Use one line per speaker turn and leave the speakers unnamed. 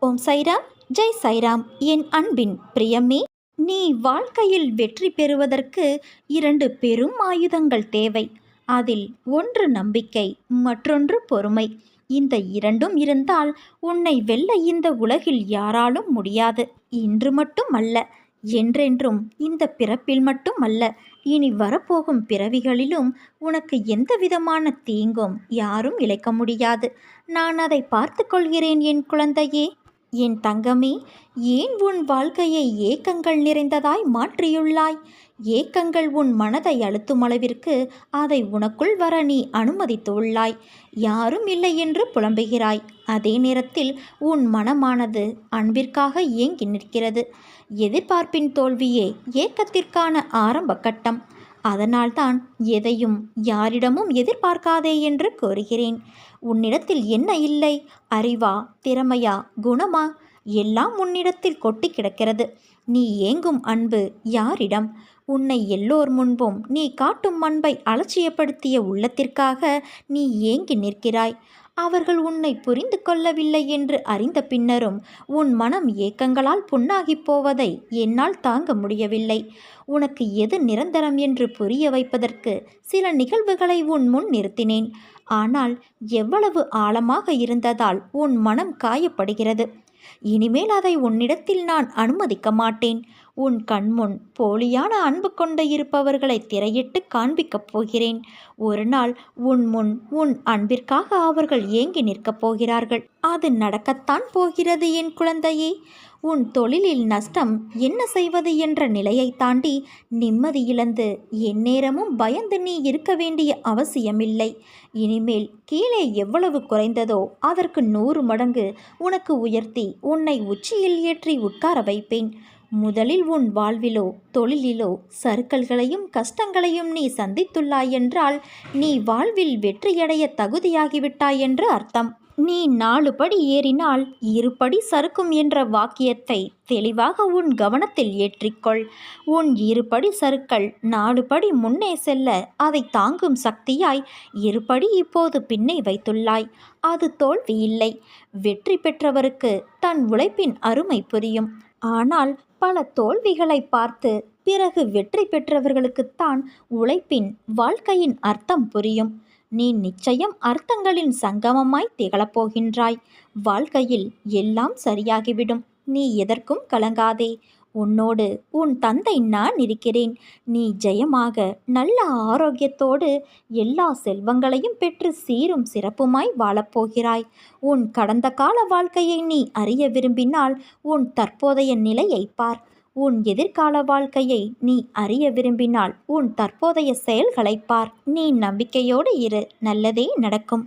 ஓம் சைராம், ஜெய் சைராம். என் அன்பின் பிரியமே, நீ வாழ்க்கையில் வெற்றி பெறுவதற்கு 2 பெரும் ஆயுதங்கள் தேவை. அதில் ஒன்று நம்பிக்கை, மற்றொன்று பொறுமை. இந்த இரண்டும் இருந்தால் உன்னை வெல்ல இந்த உலகில் யாராலும் முடியாது. இன்று மட்டும் அல்ல, என்றென்றும். இந்த பிறப்பில் மட்டும் அல்ல, இனி வரப்போகும் பிறவிகளிலும் உனக்கு எந்த விதமான தீங்கும் யாரும் இழைக்க முடியாது. நான் அதை பார்த்து கொள்கிறேன் என் குழந்தையே. என் தங்கமே, ஏன் உன் வாழ்க்கையை ஏக்கங்கள் நிறைந்ததாய் மாற்றியுள்ளாய்? ஏக்கங்கள் உன் மனதை அழுத்தும் அளவிற்கு அதை உனக்குள் வர நீ அனுமதித்துள்ளாய். யாரும் இல்லை என்று புலம்புகிறாய். அதே நேரத்தில் உன் மனமானது அன்பிற்காக ஏங்கி நிற்கிறது. எதிர்பார்ப்பின் தோல்வியே ஏக்கத்திற்கான ஆரம்ப கட்டம். அதனால்தான் எதையும் யாரிடமும் எதிர்பார்க்காதே என்று கூறுகிறேன். உன்னிடத்தில் என்ன இல்லை? அறிவா, திறமையா, குணமா? எல்லாம் உன்னிடத்தில் கொட்டி கிடக்கிறது. நீ ஏங்கும் அன்பு யாரிடம்? உன்னை எல்லோர் முன்பும் நீ காட்டும் அன்பை அலட்சியப்படுத்திய உள்ளத்திற்காக நீ ஏங்கி நிற்கிறாய். அவர்கள் உன்னை புரிந்து கொள்ளவில்லை என்று அறிந்த பின்னரும் உன் மனம் ஏக்கங்களால் புண்ணாகிப் போவதை என்னால் தாங்க முடியவில்லை. உனக்கு எது நிரந்தரம் என்று புரிய வைப்பதற்கு சில நிகழ்வுகளை உன் முன் நிறுத்தினேன். ஆனால் எவ்வளவு ஆழமாக இருந்ததால் உன் மனம் காயப்படுகிறது. இனிமேல் அதை உன்னிடத்தில் நான் அனுமதிக்க மாட்டேன். உன் கண்முன் போலியான அன்பு கொண்டு இருப்பவர்களை திரையிட்டு காண்பிக்கப் போகிறேன். ஒரு நாள் உன் முன் உன் அன்பிற்காக அவர்கள் ஏங்கி நிற்கப் போகிறார்கள். அது நடக்கத்தான் போகிறது என் குழந்தையே. உன் தொழிலில் நஷ்டம் என்ன செய்வது என்ற நிலையை தாண்டி நிம்மதி இழந்து எந்நேரமும் பயந்து நீ இருக்க வேண்டிய அவசியமில்லை. இனிமேல் கீழே எவ்வளவு குறைந்ததோ அதற்கு 100 மடங்கு உனக்கு உயர்த்தி உன்னை உச்சியில் ஏற்றி உட்கார வைப்பேன். முதலில் உன் வாழ்விலோ தொழிலிலோ சறுக்கல்களையும் கஷ்டங்களையும் நீ சந்தித்துள்ளாய் என்றால் நீ வாழ்வில் வெற்றியடைய தகுதியாகிவிட்டாய் என்று அர்த்தம். நீ 4 படி ஏறினால் 2 படி சறுக்கும் என்ற வாக்கியத்தை தெளிவாக உன் கவனத்தில் ஏற்றிக்கொள். உன் 2 படி சறுக்கல் 4 படி முன்னே செல்ல அதை தாங்கும் சக்தியாய் 2 படி இப்போது பின்னே வைத்துள்ளாய். அது தோல்வி இல்லை. வெற்றி பெற்றவருக்கு தன் உழைப்பின் அருமை புரியும். ஆனால் பல தோல்விகளை பார்த்து பிறகு வெற்றி பெற்றவர்களுக்குத்தான் உழைப்பின், வாழ்க்கையின் அர்த்தம் புரியும். நீ நிச்சயம் அர்த்தங்களின் சங்கமமாய் திகழப்போகின்றாய். வாழ்க்கையில் எல்லாம் சரியாகிவிடும். நீ எதற்கும் கலங்காதே. உன்னோடு உன் தந்தை நான் இருக்கிறேன். நீ ஜெயமாக நல்ல ஆரோக்கியத்தோடு எல்லா செல்வங்களையும் பெற்று சீரும் சிறப்புமாய் வாழப்போகிறாய். உன் கடந்த கால வாழ்க்கையை நீ அறிய விரும்பினால் உன் தற்போதைய நிலையை பார். உன் எதிர்கால வாழ்க்கையை நீ அறிய விரும்பினால் உன் தற்போதைய செயல்களை பார். நீ நம்பிக்கையோடு இரு, நல்லதே நடக்கும்.